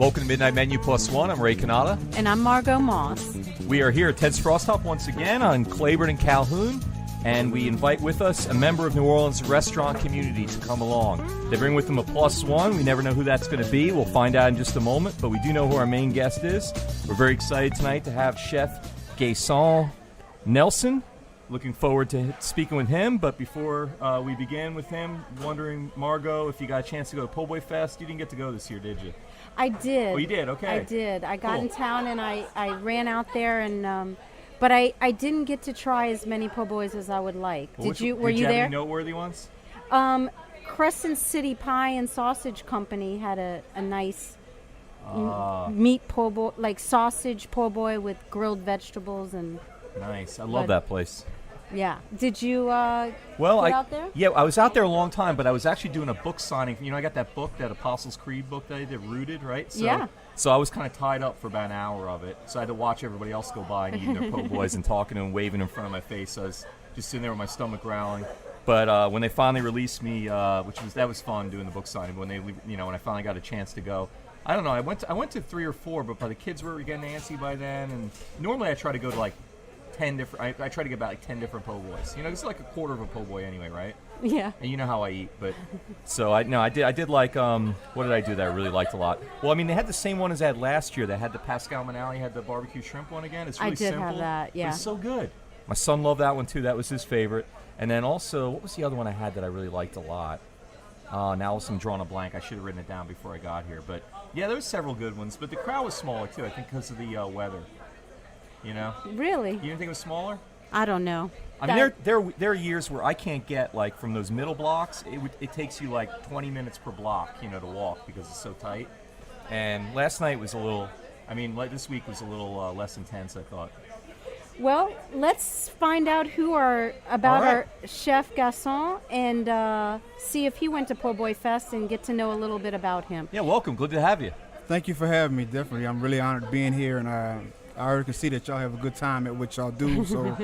Welcome to Midnight Menu Plus One. I'm Ray Canada. And I'm Margot Moss. We are here at Ted's Frost Hop once again on Claiborne and Calhoun, and we invite with us a member of New Orleans restaurant community to come along. They bring with them a plus one. We never know who that's going to be. We'll find out in just a moment, but we do know who our main guest is. We're very excited tonight to have Chef Gaston Nelson. Looking forward to speaking with him, but before we begin with him, wondering, Margot, if you got a chance to go to Po' Boy Fest. You didn't get to go this year, did you? I did. Oh, you did? Okay. I did. I got Cool. in town and I ran out there, and but I didn't get to try as many po' boys as I would like. Well, Were you have there? any noteworthy ones? Crescent City Pie and Sausage Company had a nice meat po' boy, like sausage po' boy with grilled vegetables and. Nice. I love that place. Yeah. Did you out there? Yeah, I was out there a long time, but I was actually doing a book signing. You know, I got that book, that Apostles' Creed book that I did, Rooted, right? So, yeah. So I was kind of tied up for about an hour of it. So I had to watch everybody else go by and eating their po' boys and talking to them, waving in front of my face. So I was just sitting there with my stomach growling. But when they finally released me, that was fun doing the book signing. When when I finally got a chance to go, I don't know. I went to 3 or 4, but the kids were getting antsy by then. And normally I try to go to like 10 different. I try to get about like 10 different po' boys. You know, it's like a quarter of a po' boy anyway, right? Yeah. And you know how I eat, but so I did like what did I do that I really liked a lot? Well, I mean, they had the same one as I had last year. They had the Pascal Manali, had the barbecue shrimp one again. It's really simple. have that. Yeah. But it's so good. My son loved that one too. That was his favorite. And then also, what was the other one I had that I really liked a lot? Now I'm drawing a blank. I should have written it down before I got here. But yeah, there was several good ones. But the crowd was smaller too. I think because of the weather. You know? Really? You didn't think it was smaller? I don't know. I mean, there are years where I can't get, like, from those middle blocks, it takes you, like, 20 minutes per block, you know, to walk because it's so tight. And last night was this week was a little less intense, I thought. Well, let's find out our Chef Gaston and see if he went to Po' Boy Fest and get to know a little bit about him. Yeah, welcome. Good to have you. Thank you for having me, definitely. I'm really honored being here, and I already can see that y'all have a good time at what y'all do. So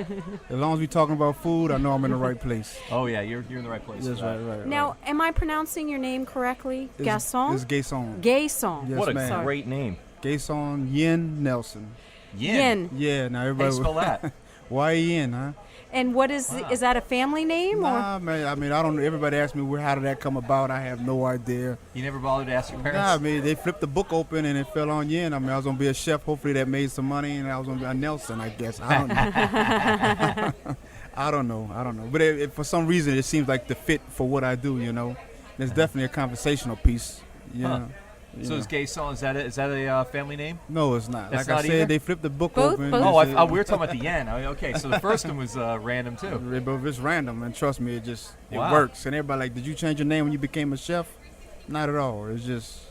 as long as we're talking about food, I know I'm in the right place. Oh, yeah, you're in the right place. That's right. Now, am I pronouncing your name correctly? Gaston? It's Gaston. Gaston. Yes, what a ma'am. great name. Gaston Yin Nelson. Yin. Yeah, now How everybody. do you spell that? Y-E-N, huh? And what is that a family name? Nah, man, I mean, I don't know. Everybody asks me, how did that come about? I have no idea. You never bothered to ask your parents? Nah, I mean, they flipped the book open and it fell on Yin. I mean, I was going to be a chef. Hopefully that made some money, and I was going to be a Nelson, I guess. I don't know. I don't know. But for some reason, it seems like the fit for what I do, you know. There's definitely a conversational piece, you know. So is Gaston, is that a family name? No, it's not. That's like not I said, either? they flipped the book Both? open. Oh, we were talking about the yen. Okay, so the first one was random too. It's random, and trust me, it Wow. works. And everybody like, did you change your name when you became a chef? Not at all. It's just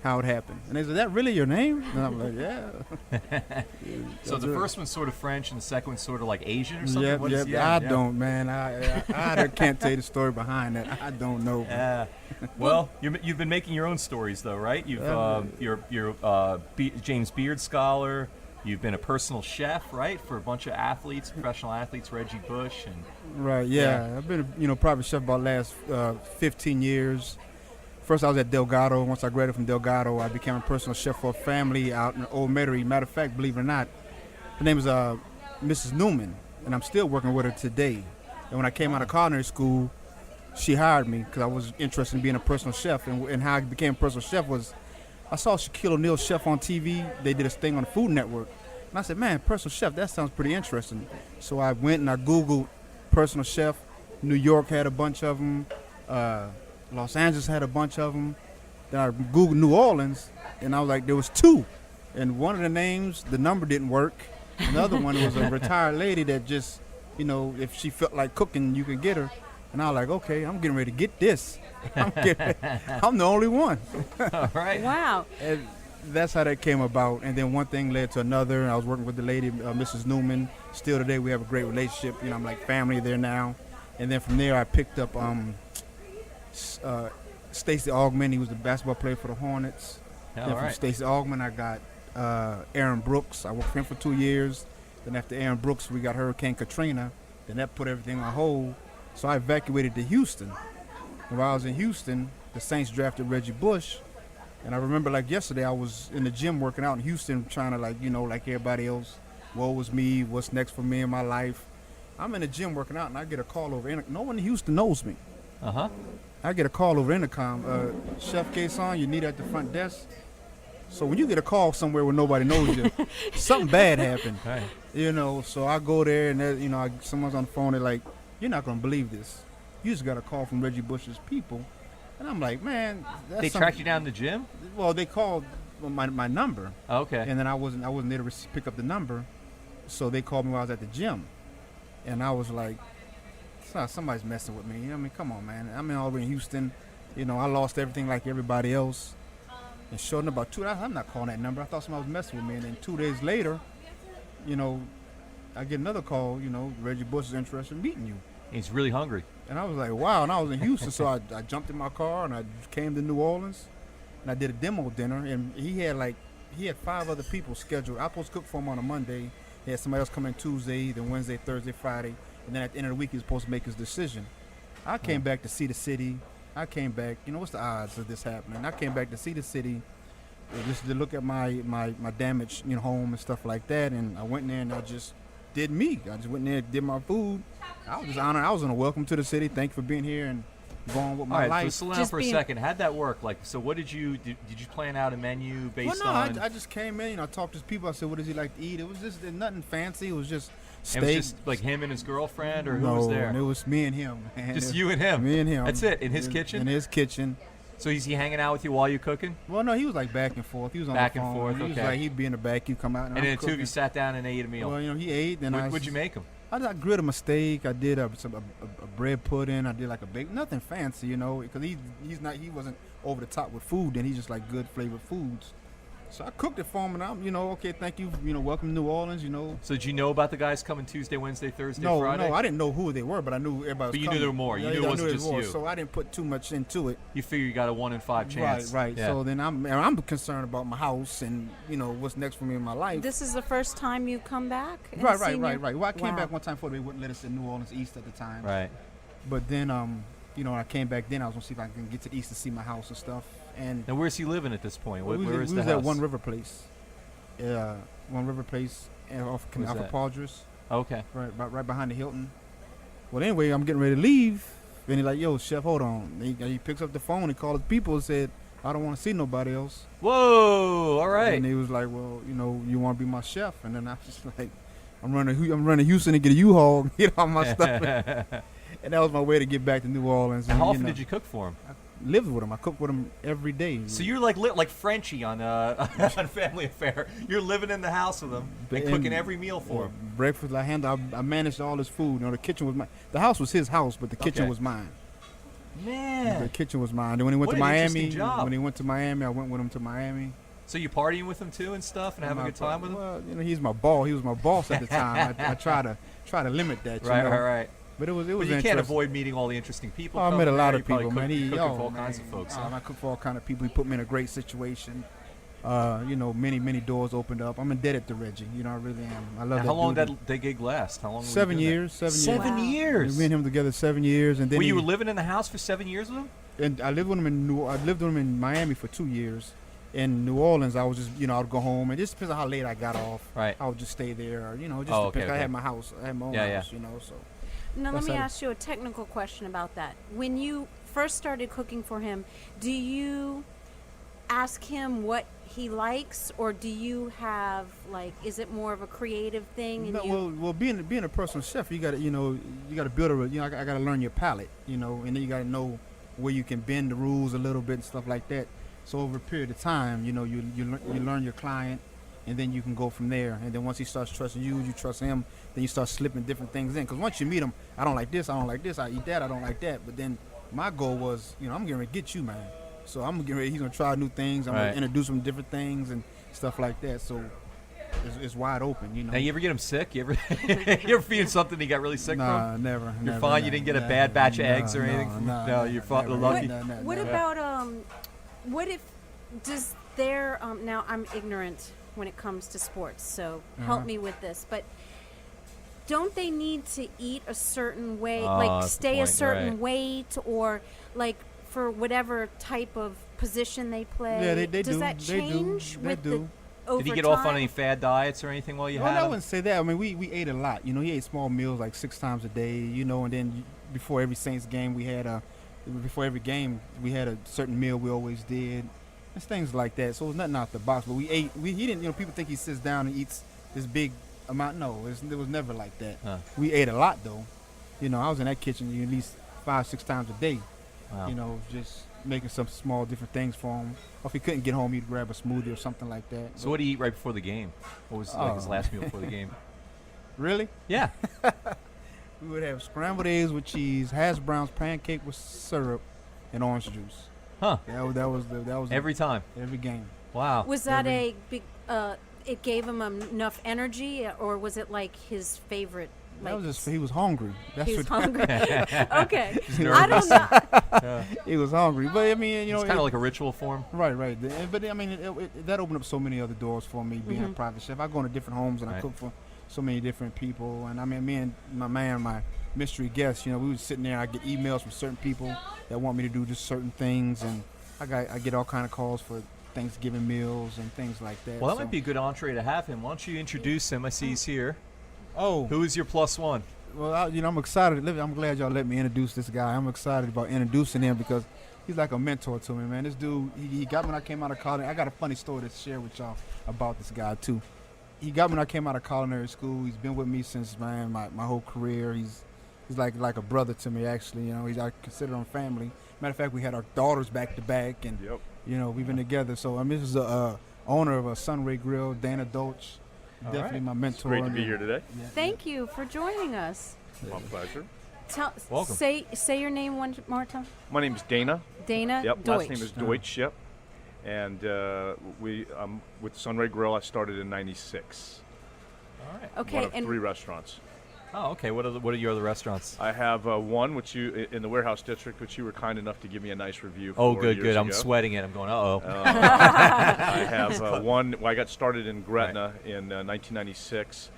how it happened. And they said, that really your name? And I'm like, yeah. So the first one's sort of French, and the second one's sort of like Asian or something? I don't, man. I can't tell you the story behind that. I don't know. Well, you've been making your own stories, though, right? You're James Beard scholar. You've been a personal chef, right, for a bunch of athletes, professional athletes, Reggie Bush, and right. Yeah, I've been a private chef about the last 15 years. First, I was at Delgado. Once I graduated from Delgado, I became a personal chef for a family out in Old Metairie. Matter of fact, believe it or not, her name is Mrs. Newman, and I'm still working with her today. And when I came out of culinary school, she hired me because I was interested in being a personal chef. And how I became a personal chef was I saw Shaquille O'Neal's chef on TV. They did a thing on the Food Network. And I said, man, personal chef, that sounds pretty interesting. So I went and I Googled personal chef. New York had a bunch of them. Los Angeles had a bunch of them. Then I Googled New Orleans, and I was like, there was 2. And one of the names, the number didn't work. Another one was a retired lady that just, if she felt like cooking, you could get her. And I was like, okay, I'm getting ready to get this. I'm the only one. all right. Wow. And that's how that came about. And then one thing led to another. And I was working with the lady, Mrs. Newman. Still today, we have a great relationship. I'm like family there now. And then from there, I picked up Stacey Augman. He was the basketball player for the Hornets. Then from Stacey Augman, I got Aaron Brooks. I worked for him for 2 years. Then after Aaron Brooks, we got Hurricane Katrina. Then that put everything on hold. So I evacuated to Houston. And while I was in Houston, the Saints drafted Reggie Bush. And I remember like yesterday, I was in the gym working out in Houston, trying to like everybody else. Woe was me. What's next for me in my life? I'm in the gym working out, and I get a call over. No one in Houston knows me. I get a call over intercom. Chef Kason, you need at the front desk. So when you get a call somewhere where nobody knows you, something bad happened. Right. So I go there, and someone's on the phone. They're like, "You're not gonna believe this. You just got a call from Reggie Bush's people." And I'm like, "Man, that's They tracked you down in the gym? Well, they called my number. Okay. And then I wasn't there to pick up the number, so they called me while I was at the gym, and I was like, somebody's messing with me. I mean, come on, man. I'm all the way in Houston. I lost everything like everybody else. And sure enough, about 2 days, I'm not calling that number. I thought somebody was messing with me. And then 2 days later, I get another call. Reggie Bush is interested in meeting you. He's really hungry. And I was like, wow. And I was in Houston, so I jumped in my car and I came to New Orleans, and I did a demo dinner. And he had 5 other people scheduled. I was supposed to cook for him on a Monday. He had somebody else come in Tuesday, then Wednesday, Thursday, Friday. And then at the end of the week, he was supposed to make his decision. I came back to see the city. I came back, what's the odds of this happening? I came back to see the city, just to look at my damaged home and stuff like that. And I went in there and I just did me. I just went in there and did my food. I was just honored. I was on a welcome to the city. Thank you for being here and going with my All right, life. so slow down for a second. How'd that work? Like, so what did you plan out a menu based on? I just came in. I talked to people. I said, "What does he like to eat?" It was just nothing fancy. It was just steak. It was just like him and his girlfriend, or who was there? No, it was me and him. Man. Just you and him. Me and him. That's it. In his kitchen. In his kitchen. So is he hanging out with you while you cooking? Well, no, he was like back and forth. He was on back the phone. and forth. He was Okay. like he'd be in the back. He'd come out, and then I'm the two of you cooking. sat down and ate a meal. Well, he ate. Then What'd you make him? I grilled him a steak. I did a bread pudding. I did like a bacon. Nothing fancy, because he wasn't over the top with food. And he's just like good flavored foods. So I cooked it for him, and I'm, okay, thank you, welcome to New Orleans, So did you know about the guys coming Tuesday, Wednesday, Thursday, No, Friday? no, I didn't know who they were, but I knew everybody was But you coming. knew there were more. You knew it wasn't just you. So I didn't put too much into it. You figure you got a 1 in 5 chance. Right. Yeah. So then I'm concerned about my house and, what's next for me in my life. This is the first time you come back? Right. Well, I came back one time before they wouldn't let us in New Orleans East at the time. Right. But then, when I came back then, I was going to see if I can get to the East to see my house and stuff. And Now, where's he living at this point? Where is we the was house? at One River Place. One River Place off of Padres. Okay. Right behind the Hilton. Well, anyway, I'm getting ready to leave. And he's like, "Yo, chef, hold on." He picks up the phone. He called his people and said, "I don't want to see nobody else." Whoa! All right. And he was like, "Well, you want to be my chef?" And then I was just like, "I'm running Houston to get a U-Haul and get all my stuff." And that was my way to get back to New Orleans. And how often did you cook for him? I lived with him. I cooked with him every day. So you're like Frenchie on on Family Affair. You're living in the house with him and cooking every meal for him. Breakfast, I managed all his food. The kitchen was mine. The house was his house, but the kitchen was mine. Man, the kitchen was mine. And when he went What to an Miami, interesting job. I went with him to Miami. so you partying with him too and stuff, and having a good time with him? Well, he's my boss. He was my boss at the time. I try to limit that. Right. But it was But you can't avoid meeting all the interesting people. I met a lot of people, man. Cooking for all kinds of folks. I cook for all kind of people. He put me in a great situation. Many doors opened up. I'm indebted to Reggie. I really am. I love that. How long dude. did that gig last? How long? 7 years. 7 years. 7 Wow. years. Me and him together 7 years, and then You were living in the house for 7 years with him? and I lived with him in Miami for 2 years. In New Orleans, I was just I'd go home, and it just depends on how late I got off. Right. I would just stay there, or just Oh, depends. okay. I had my house. I had my own house. So. Now, let That's me how- ask you a technical question about that. When you first started cooking for him, do you ask him what he likes, or do you have, is it more of a creative thing? And Well, being a personal chef, you got to build I got to learn your palate, and then you got to know where you can bend the rules a little bit and stuff like that. So over a period of time, you learn your client, and then you can go from there. And then once he starts trusting you, you trust him, then you start slipping different things in. Because once you meet him, I don't like this, I eat that, I don't like that. But then my goal was, I'm getting ready to get you, man. So I'm getting ready, he's going to try new things. I'm going to introduce him to different things and stuff like that. So it's wide open, Now, you ever get him sick? You ever feed him something he got really sick from? Nah, never. You're fine? You didn't get a bad batch of eggs or anything? No, you're never. lucky? what about, what if, does their, now I'm ignorant when it comes to sports, so help me with this, but don't they need to eat a certain way, that's the stay a point, certain right. weight, or for whatever type of position they play? Yeah, they Does do. that They do. change They with do. the over Did he get off on time? any fad diets or anything while you Well, had I him? wouldn't say that. I mean, we ate a lot. You know, he ate small meals like 6 times a day. You know, and then before every Saints game, before every game we had a certain meal we always did. It's things like that. So it was nothing out the box. But we ate. He didn't. You know, people think he sits down and eats this big amount. No, it was never like that. Huh. We ate a lot though. You know, I was in that kitchen at least 5-6 times a day. Wow. You know, just making some small different things for him. Or if he couldn't get home, he'd grab a smoothie or something like that. So what did he eat right before the game? What was like his Oh. last meal before the game? Really? Yeah. We would have scrambled eggs with cheese, hash browns, pancake with syrup, and orange juice. Huh. That was Every time. every game. Wow. Was that a big? It gave him enough energy, or was it like his favorite? Like, That was just he was hungry. That's he was what hungry. Okay, He's I nervous. don't know. he was hungry. But I mean, you know, It's kind of like a ritual for him. right. But I mean, that opened up so many other doors for me being a Mm-hmm. private chef. I go into different homes and I Right. cook for so many different people. And I mean, me and my mystery guest, you know, we was sitting there. I get emails from certain people that want me to do just certain things, and I get all kind of calls for Thanksgiving meals and things like that. Well, that So- might be a good entree to have him. Why don't you introduce him? I see he's here. Oh, Who is your plus one? well, I'm excited. I'm glad y'all let me introduce this guy. I'm excited about introducing him because he's like a mentor to me, man. This dude, he got me when I came out of college. I got a funny story to share with y'all about this guy too. He got me when I came out of culinary school. He's been with me since my whole career. He's like a brother to me, actually. You know, I consider him family. Matter of fact, we had our daughters back to back, and Yep. you know, we've been together. So this is the owner of a Sunray Grill, Dana Dolch. All Definitely right. my mentor. Great to be here today. Yeah, Thank you for joining us. My pleasure. Welcome. Say your name one more time. My name is Dana. Dana Yep. Deutsch. Last name is Deutsch. Yep. And I'm with Sunray Grill. I started in '96. All right. Okay, One of and 3 restaurants. Oh, okay. What are your other restaurants? I have one which you in the warehouse district, which you were kind enough to give me a nice review for. Oh, good. years I'm ago. sweating it. I'm going, uh-oh. I have one. Well, I got started in Gretna in 1996,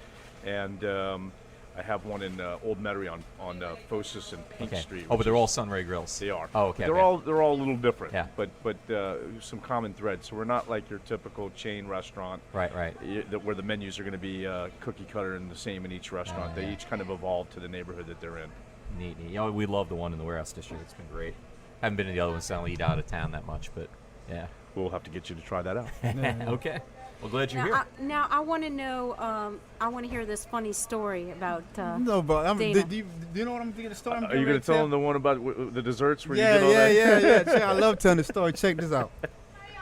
and I have one in Old Metairie on Fosis and Pink Okay. Street. Oh, but which they're is- all Sunray Grills. They are. Oh, okay. They're okay. all a little different. Yeah. But some common threads. So we're not like your typical chain restaurant. Right. Where the menus are going to be cookie cutter and the same in each restaurant. Yeah. They each kind of evolve to the neighborhood that they're in. Neat. You know, we love the one in the warehouse district. It's been great. Haven't been to the other ones. So I don't eat out of town that much, but yeah. We'll have to get you to try that out. Okay. Well, glad you're here. now I want to know. I want to hear this funny story about. No, but Dana. do you know what I'm thinking? The story. Are you going to tell them the one about the desserts where you Yeah, did all that? yeah. Check, I love telling the story. Check this out.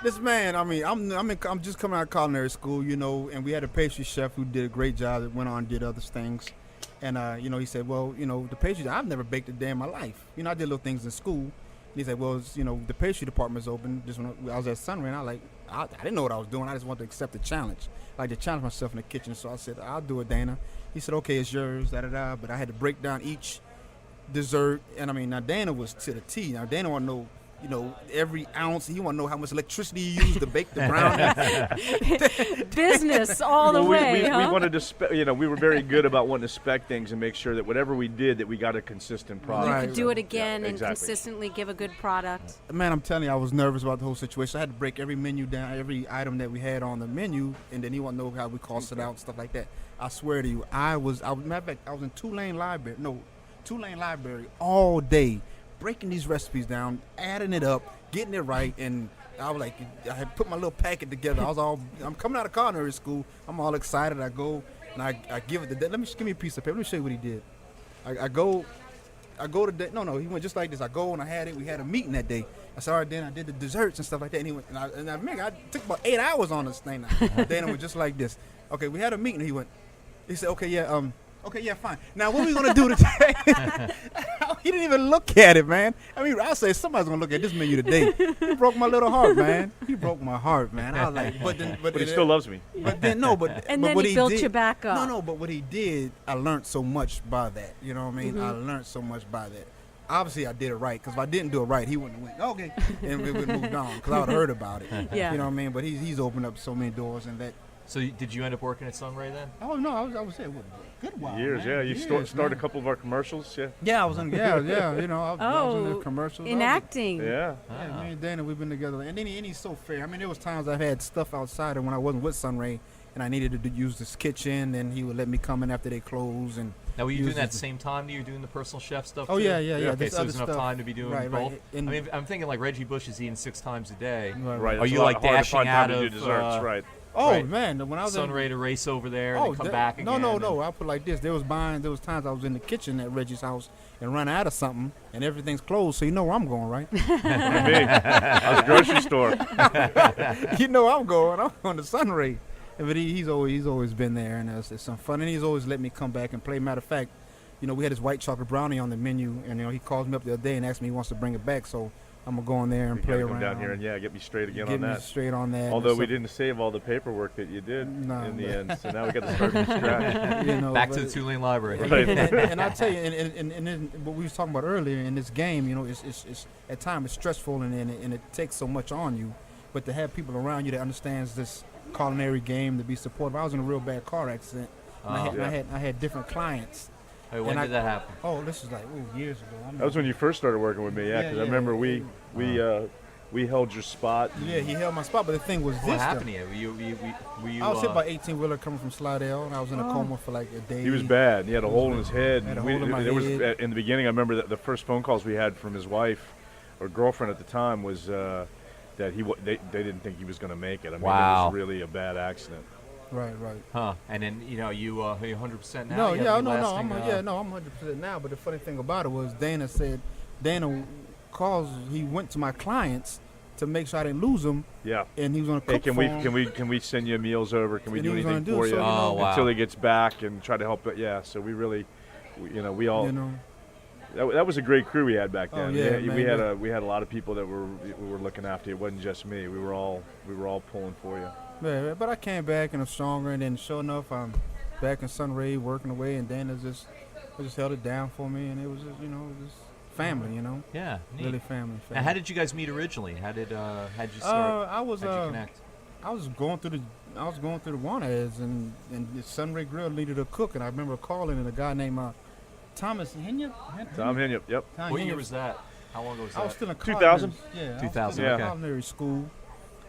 This man, I mean, I'm just coming out of culinary school, you know, and we had a pastry chef who did a great job that went on and did other things. And, you know, he said, well, you know, the pastry, I've never baked a day in my life. You know, I did little things in school. And he said, well, you know, the pastry department's open. Just when I was at Sunray, and I didn't know what I was doing. I just wanted to accept the challenge. I like to challenge myself in the kitchen. So I said, I'll do it, Dana. He said, okay, it's yours, da-da-da. But I had to break down each dessert. And, I mean, now Dana was to the T. Now, Dana want to know, you know, every ounce. He want to know how much electricity you use to bake the brownie. business all the Well, way, we huh? wanted to, we were very good about wanting to spec things and make sure that whatever we did, that we got a consistent product. Right. Do it again Yeah, and exactly. consistently give a good product. Man, I'm telling you, I was nervous about the whole situation. I had to break every menu down, every item that we had on the menu, and then he want to know how we cost it out and stuff like that. I swear to you, matter of fact, I was in Tulane Library all day, breaking these recipes down, adding it up, getting it right, and I was like, I had put my little packet together. I'm coming out of culinary school. I'm all excited. I go and I give it to. Give me a piece of paper. Let me show you what he did. I go to no. He went just like this. I go and I had it. We had a meeting that day. I said, all right, then I did the desserts and stuff like that. And he went, and I took about 8 hours on this thing. Then it was just like this. Okay, we had a meeting. He said, okay, yeah, fine. Now what are we gonna do today? He didn't even look at it, man. I mean, I say somebody's gonna look at this menu today. He broke my little heart, man. He broke my heart, man. I was like, But he still loves me. But then no, but And but then what he built did, you back up. No, but what he did, I learned so much by that. You know what I mean? I learned so much by that. Obviously, I did it right, because if I didn't do it right, he wouldn't have went, okay, and we would have moved on, because I would have heard about it. Yeah. You know what I mean? But he's opened up so many doors, and So did you end up working at Sunray then? Oh no, I was there what, a good while. Years, man. yeah. You Years, started a man. couple of our commercials, yeah. Yeah, I was in. Yeah. You know, I was in the Oh, commercials. in I was- acting. Yeah. Yeah, me and Dana, we've been together, and then he's so fair. I mean, there was times I've had stuff outside, and when I wasn't with Sunray, and I needed to use this kitchen, and he would let me come in after they close. And Now, were you He doing was that just- same time that you were doing the personal chef stuff? Oh too? yeah. Okay, This so other there's enough stuff. time to be doing right, both. Right. I And- mean, I'm thinking like Reggie Bush is eating 6 times a day. Right. Are it's you a lot like hard to dashing find out time to of do desserts, right? Oh Right. man, when I was in, Sunray to race over there and then come back again? No. I put it like this. There was times I was in the kitchen at Reggie's house and run out of something, and everything's closed, so you know where I'm going, right? Me. I was grocery store. You know I'm going. I'm going to Sunray. But he's always been there, and it's some fun. And he's always let me come back and play. Matter of fact, you know, we had his white chocolate brownie on the menu, and you know, he calls me up the other day and asks me if he wants to bring it back. So I'm gonna go in there and You play gotta around. come down here and get me straight again get on me that. straight on that. Although and we so- didn't save all the paperwork that you did No, in the but- end, so now we got to start from scratch. you know, Back but- to the Tulane Library. Right. and I tell you, and what we was talking about earlier in this game, you know, it's at times it's stressful and it takes so much on you, but to have people around you that understands this culinary game, to be supportive. I was in a real bad car accident. And I had different clients. Hey, when and did that happen? Oh, this is like years ago. That was when you first started working with me, yeah. Because I remember we held your spot. Yeah, he held my spot, but the thing was What this. happened though. to you? Were you I was hit by 18-wheeler coming from Slidell, and I was in a coma for like a day. He was bad. He had a hole in his head. Had a and hole in my there was head. in the beginning. I remember that the first phone calls we had from his wife or girlfriend at the time was that they didn't think he was going to make it. I mean, Wow. it was really a bad accident. Right. Huh? And then you 100% now. No, You yeah, have no, any no, lasting, I'm 100% now. But the funny thing about it was Dana he went to my clients to make sure I didn't lose them, Yeah. and he was gonna cook Hey, for 'em. can we send you meals over? Can we And do he was anything gonna do for it, you so, you know- Oh, wow. until he gets back and try to help? It. Yeah. So we really, we all. You know, That was a great crew we had back Oh, then. yeah, we man, had we had a lot of people that we were looking after you. It wasn't just me. We were all pulling for you. yeah, but I came back and I'm stronger, and then sure enough, I'm back in Sunray working away, and Dana just held it down for me, and it was just just family, Yeah. Neat. really family. Now, how did you guys meet originally? How'd you start? I was How'd you connect? I was going through the Wieners, and the Sunray Grill needed a cook, and I remember calling and a guy named Thomas Hinyap. Tom Hinyap, yep. What year was that? How long ago was that? I was still in 2000? Yeah, 2000, I was still okay. in culinary school,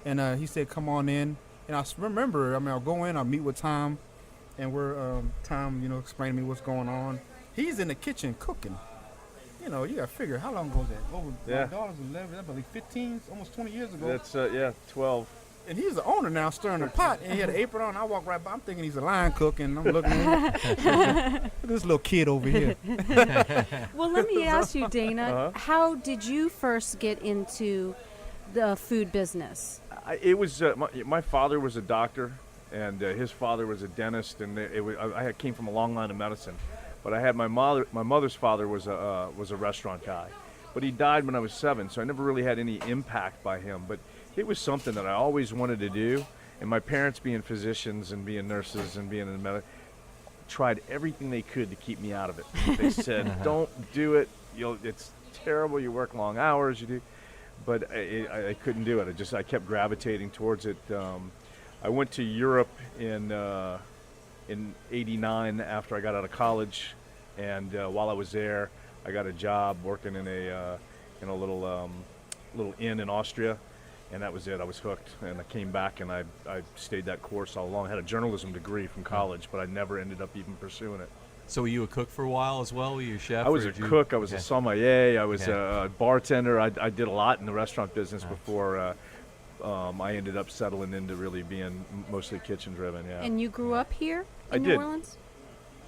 and he said, "Come on in." And I remember, I'll go in, I'll meet with Tom, and Tom, explaining to me what's going on. He's in the kitchen cooking. You gotta figure how long ago was that? Yeah. My daughter's 11, I believe 15, almost 20 years ago. That's 12. And he's the owner now, stirring the pot, and he had an apron on. I walk right by. I'm thinking he's a line cook, and I'm looking at him. Look at this little kid over here. Well, let me ask you, Dana, Uh-huh. how did you first get into the food business? It was my father was a doctor, and his father was a dentist, and I came from a long line of medicine. But I had my mother's father was a restaurant guy, but he died when I was 7, so I never really had any impact by him. But it was something that I always wanted to do, and my parents, being physicians and being nurses and being in the tried everything they could to keep me out of it. They said, "Don't do it. It's terrible. You work long hours. You do." But I couldn't do it. I kept gravitating towards it. I went to Europe in '89 after I got out of college, and while I was there, I got a job working in a little inn in Austria, and that was it. I was hooked, and I came back and I stayed that course all along. I had a journalism degree from college, but I never ended up even pursuing it. So were you a cook for a while as well? Were you a chef? I was or a did you- cook. I was a Okay. sommelier. I was Okay. a bartender. I did a lot in the restaurant business before I ended up settling into really being mostly kitchen driven. Yeah, And you grew up here I in New did. Orleans?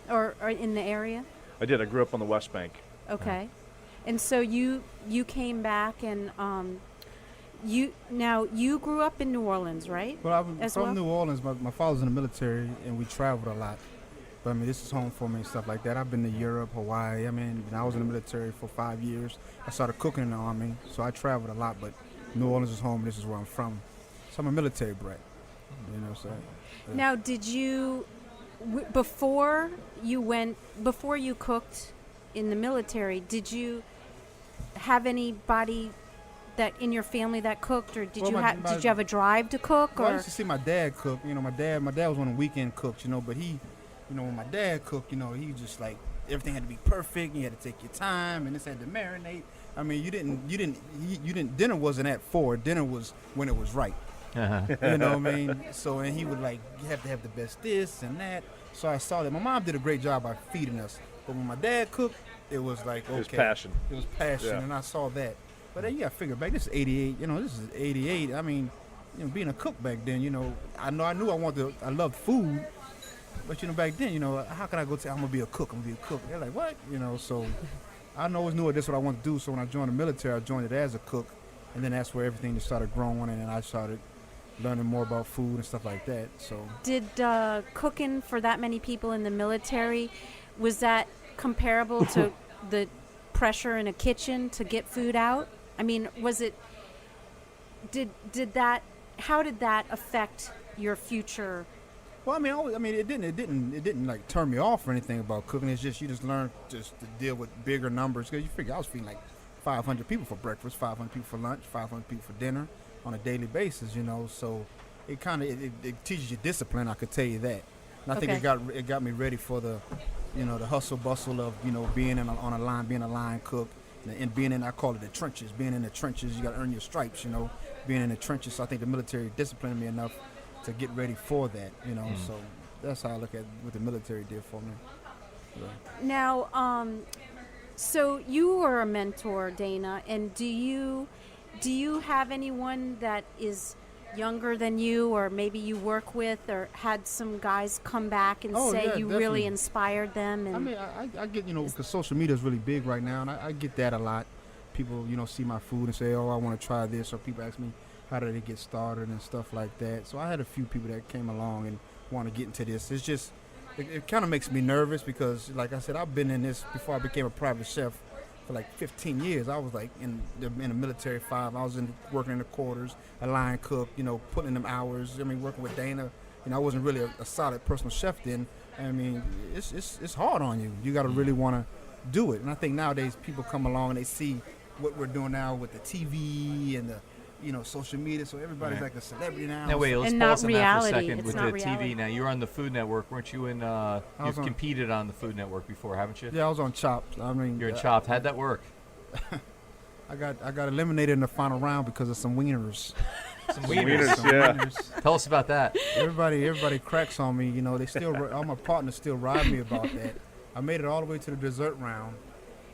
Or in the area? I did. I grew up on the West Bank. Okay. And so you came back and you grew up in New Orleans, right? Well, I'm As from well? New Orleans. My father's in the military, and we traveled a lot. But this is home for me and stuff like that. I've been to Europe, Hawaii. When I was in the military for 5 years, I started cooking in the Army, so I traveled a lot. But New Orleans is home. This is where I'm from. So I'm a military brat. So. Now, did you before you cooked in the military, did you have anybody that in your family that cooked, or did Well, did you have a drive to cook? Well, I Or used to see my dad cook. You know, my dad was one of the weekend cooks. You know, but he, you know, when my dad cooked, you know, he just like everything had to be perfect. You had to take your time, and this had to marinate. I mean, you didn't. Dinner wasn't at 4. Dinner was when it was right. Uh-huh. You know what I mean? So, and he would like, you have to have the best this and that. So I saw that. My mom did a great job by feeding us. But when my dad cooked, it was like, okay. It was passion. It was passion, Yeah. and I saw that. But then you got to figure back, this is 88. You know, this is 88. I mean, you know, being a cook back then, you know, I knew I loved food. But, you know, back then, you know, how can I go say, I'm going to be a cook, They're like, what? You know, so I always knew that's what I wanted to do. So when I joined the military, I joined it as a cook. And then that's where everything just started growing, and then I started learning more about food and stuff like that. So did cooking for that many people in the military, was that comparable to the pressure in a kitchen to get food out? I mean, was it? Did that? How did that affect your future? well, I mean, it didn't like turn me off or anything about cooking. It's just you just learn just to deal with bigger numbers, because you figure I was feeding like 500 people for breakfast, 500 people for lunch, 500 people for dinner on a daily basis, you know. So it kind of it teaches you discipline. I could tell you that. And I think it got me ready for the, you know, the hustle bustle of, you know, being on a line, being a line cook, and being in, I call it the trenches. Being in the trenches, you got to earn your stripes, you know. Being in the trenches, so I think the military disciplined me enough to get ready for that, you know. So that's how I look at what the military did for me. Yeah. Now, so you were a mentor, Dana, and do you have anyone that is younger than you, or maybe you work with, or had some guys come back and say yeah, you definitely. really inspired them? And I mean, I get, you know, because social media is really big right now, and I get that a lot. People, you know, see my food and say, oh, I want to try this, or people ask me, how did they get started and stuff like that. So I had a few people that came along and want to get into this. It's just, it kind of makes me nervous because, like I said, I've been in this before I became a private chef for like 15 years. I was like in the military 5. I was working in the quarters, a line cook, you know, putting in them hours. I mean, working with Dana. You know, I wasn't really a solid personal chef then. I mean, it's hard on you. You got to really want to do it. And I think nowadays people come along and they see what we're doing now with the TV and the, you know, social media. So everybody's like a celebrity now. Now wait, let's And pause not on that for a reality. second It's with not the reality. TV. Now you're on the Food Network, weren't you? In you've on- competed on the Food Network before, haven't you? Yeah, I was on Chopped. I mean, You're in Chopped. How'd that work? I got eliminated in the final round because of some wieners. Some Wieners, Some yeah. wieners. Tell us about that. Everybody cracks on me. You know, they still all my partners still ride me about that. I made it all the way to the dessert round,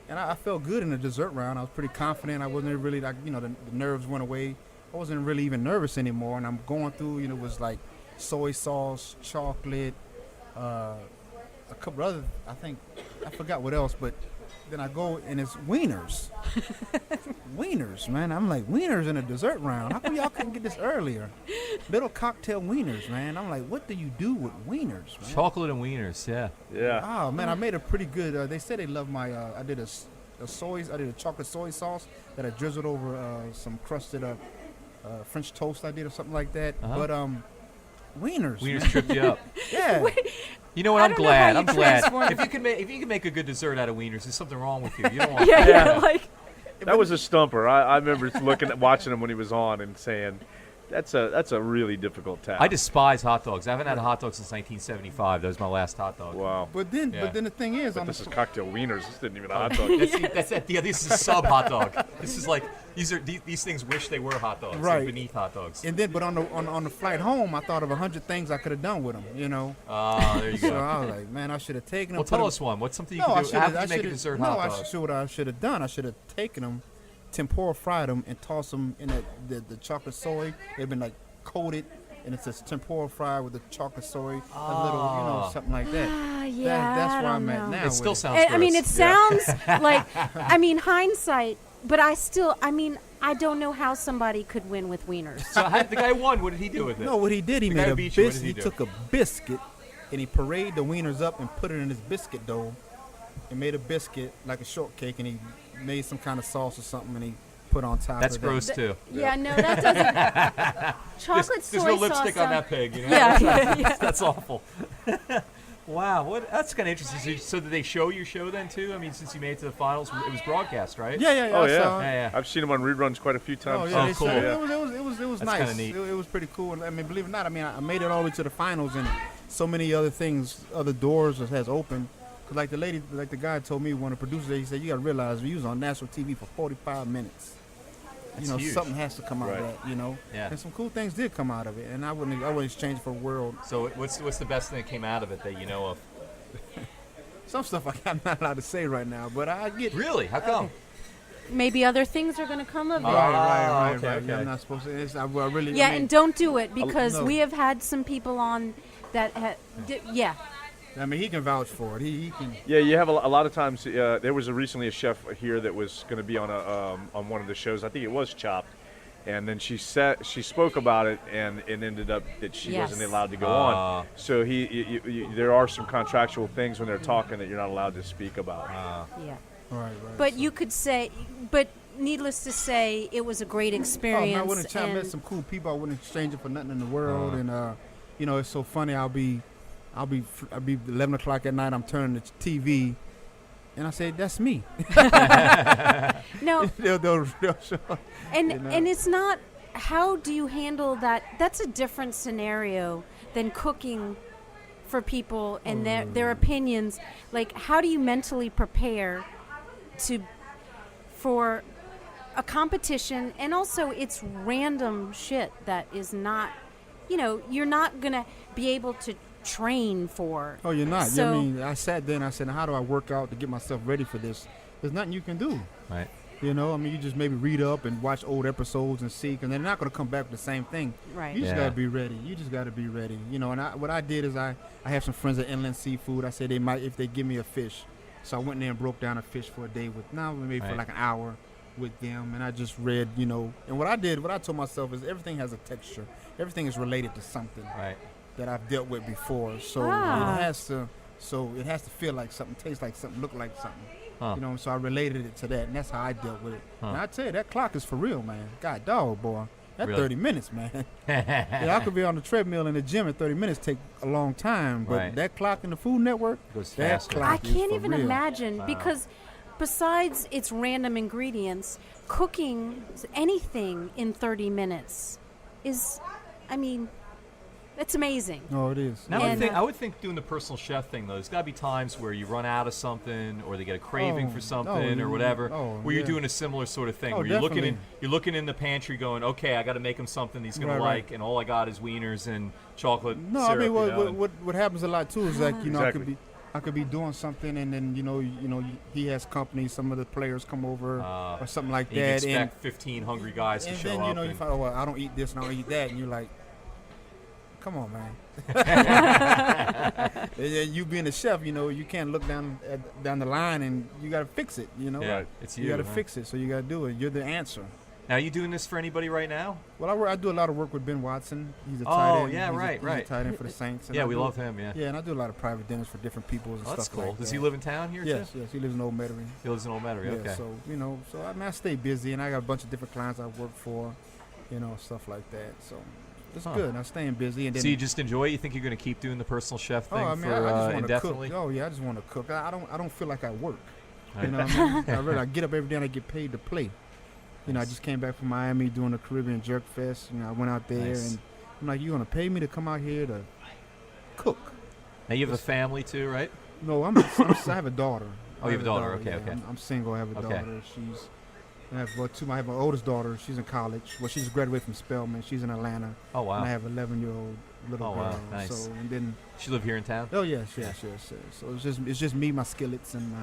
and I felt good in the dessert round. I was pretty confident. I wasn't really like, you know, the nerves went away. I wasn't really even nervous anymore. And I'm going through, you know, it was like soy sauce, chocolate, a couple other, I forgot what else, but then I go and it's wieners. Wieners, man. I'm like, wieners in a dessert round. How come y'all couldn't get this earlier? Little cocktail wieners, man. I'm like, what do you do with wieners, man? Chocolate and wieners, yeah. Yeah. Oh, man, I made a pretty good, they said they love my, I did a chocolate soy sauce that I drizzled over some crusted French toast I did or something like that. Uh-huh. But wieners, Wieners man. tripped you up. Yeah. You know what? I I'm don't know how glad. you I'm glad. transform- If you can make a good dessert out of wieners, there's something wrong with you. You don't want yeah, that. yeah, like That was a stumper. I remember watching him when he was on and saying, that's a really difficult task. I despise hot dogs. I haven't had a hot dog since 1975. That was my last hot dog. Wow. But then the thing is, But this is cocktail wieners. This isn't even a hot dog. Yeah, this is a sub hot dog. This is like these things wish they were hot dogs, Right. like beneath hot dogs. and then, but on the flight home, I thought of 100 things I could have done with them, you know. There you So go. I was like, man, I should have taken them. Well, tell us one. What's something you can do? How would you make a dessert hot dog? What I should have done. I should have taken them, tempura fried them, and tossed them in the chocolate soy. They've been like coated, and it's just tempura fried with the chocolate soy, a little, you know, something like that. yeah. That's I where I'm don't at know. now. It still with sounds I mean, it gross. sounds like, I mean, hindsight, but I don't know how somebody could win with wieners. So the guy won. What did he do with it? No, what he did, he The guy made who a beat you, what did biscuit. he He do? took a biscuit, and he paraded the wieners up and put it in his biscuit dough, and made a biscuit like a shortcake, and he made some kind of sauce or something, and he put on top That's of that. gross too. Yeah, no, that doesn't. Chocolate There's soy no sauce. lipstick on that pig. You know? Yeah, yeah, yeah. That's awful. Wow, that's kind of interesting. So did they show your show then too? I mean, since you made it to the finals, it was broadcast, right? Yeah. Oh I yeah. saw it. Yeah. I've seen them on reruns quite a few times. Oh, yeah, Oh, cool. It was That's nice. kinda neat. It was pretty cool. I mean, believe it or not, I mean, I made it all the way to the finals, and so many other things, other doors has opened. Cause like the guy told me, one of the producers, he said, you got to realize we was on national TV for 45 minutes. That's you know, huge. something has to come out of Right. that, you know. Yeah. And some cool things did come out of it, and I wouldn't exchange it for the world. So what's the best thing that came out of it that you know of? Some stuff I'm not allowed to say right now, but I get. Really? How come? Maybe other things are going to come of it. Right. okay, Yeah, okay. I'm not supposed to. I really. Yeah, I mean, and don't do it because no. we have had some people on that yeah. I mean, he can vouch for it. He can. Yeah, you have a lot of times. There was recently a chef here that was going to be on on one of the shows. I think it was Chopped, and then she spoke about it, and it ended up that she Yes. wasn't allowed to go on. So there are some contractual things when they're talking that you're not allowed to speak about. Yeah. Right. But you could say, but needless to say, it was a great Oh, experience. man, I wouldn't chat. I and met some cool people. I wouldn't exchange it for nothing in the world. And you know, it's so funny. I'll be 11 o'clock at night. I'm turning the TV, and I say, "That's me." no, they'll show. and you know. and it's not. How do you handle that? That's a different scenario than cooking for people and their opinions. Like, how do you mentally prepare for a competition? And also, it's random shit that is not, you're not gonna be able to train for. Oh, you're not. So, I mean, I sat there and I said, "How do I work out to get myself ready for this?" There's nothing you can do. Right. You know, I mean, you just maybe read up and watch old episodes and see, and they're not going to come back with the same thing. Right. You just Yeah. got to be ready. You just got to be ready. You know, and what I did is I have some friends at Inland Seafood. I said they might if they give me a fish. So I went there and broke down a fish for a day maybe for Right. like an hour with them, and I just read, and what I told myself is everything has a texture. Everything is related to something Right. that I've dealt with before. So Ah. it has to feel like something, taste like something, look like something. Huh. So I related it to that, and that's how I dealt with it. Huh. And I tell you, that clock is for real, man. God dog, boy. That Really? 30 minutes, man. I could be on the treadmill in the gym, and 30 minutes take a long time. But Right. that clock in the Food Network, Goes that faster. clock I is can't for even real. imagine because besides its random ingredients, cooking anything in 30 minutes is, it's amazing. Oh, it is. Now And, I would think doing the personal chef thing though, there's got to be times where you run out of something, or they get a craving for something, or whatever. Where you're yeah. doing a similar sort of thing, Oh, where you're definitely. looking in the pantry, going, okay, I got to make him something he's gonna Right, like, right. and all I got is wieners and chocolate No, syrup. I mean and- what happens a lot too is like Exactly. I could be doing something, and then he has company. Some of the players come over or something like and you that, expect 15 hungry guys to and show then up. you and- find, oh, well, I don't eat this and I don't eat that, and you're like, come on, man. And then you being a chef, you can't look down the line, and you got to fix it. yeah, Right. it's You you. got to huh? fix it, so you got to do it. You're the answer. Now, are you doing this for anybody right now? Well, I do a lot of work with Ben Watson. He's a Oh, tight end. yeah, He's right. a tight end for the Saints. and Yeah, I we do- love him. Yeah. Yeah, and I do a lot of private dinners for different people and Oh, that's stuff cool. like Does that. he live in town here Yes, too? yes, he lives in Old Metairie. He lives in Old Metairie. Yeah, Okay. so I stay busy, and I got a bunch of different clients I work for, stuff like that. So it's Huh. good. I'm staying busy, and then So you just enjoy it? You think you're going to keep doing the personal chef thing I just for want to indefinitely? cook. Oh yeah, I just want to cook. I don't feel like I work. Right. You know what I mean? I get up every day and I get paid to play. I just came back from Miami doing the Caribbean Jerk Fest. I went out there Nice. and I'm like, you gonna pay me to come out here to cook? Now you have a family too, right? No, I have a daughter. Oh, you have a daughter. Okay, yeah. okay. I'm single. I have a Okay. daughter. I have my oldest daughter. She's in college. Well, she's graduated from Spelman. She's in Atlanta. Oh wow. And I have an 11-year-old little Oh, girl. wow. Nice. So and then She live here in town? oh yes. So it's just me, my skillets, and my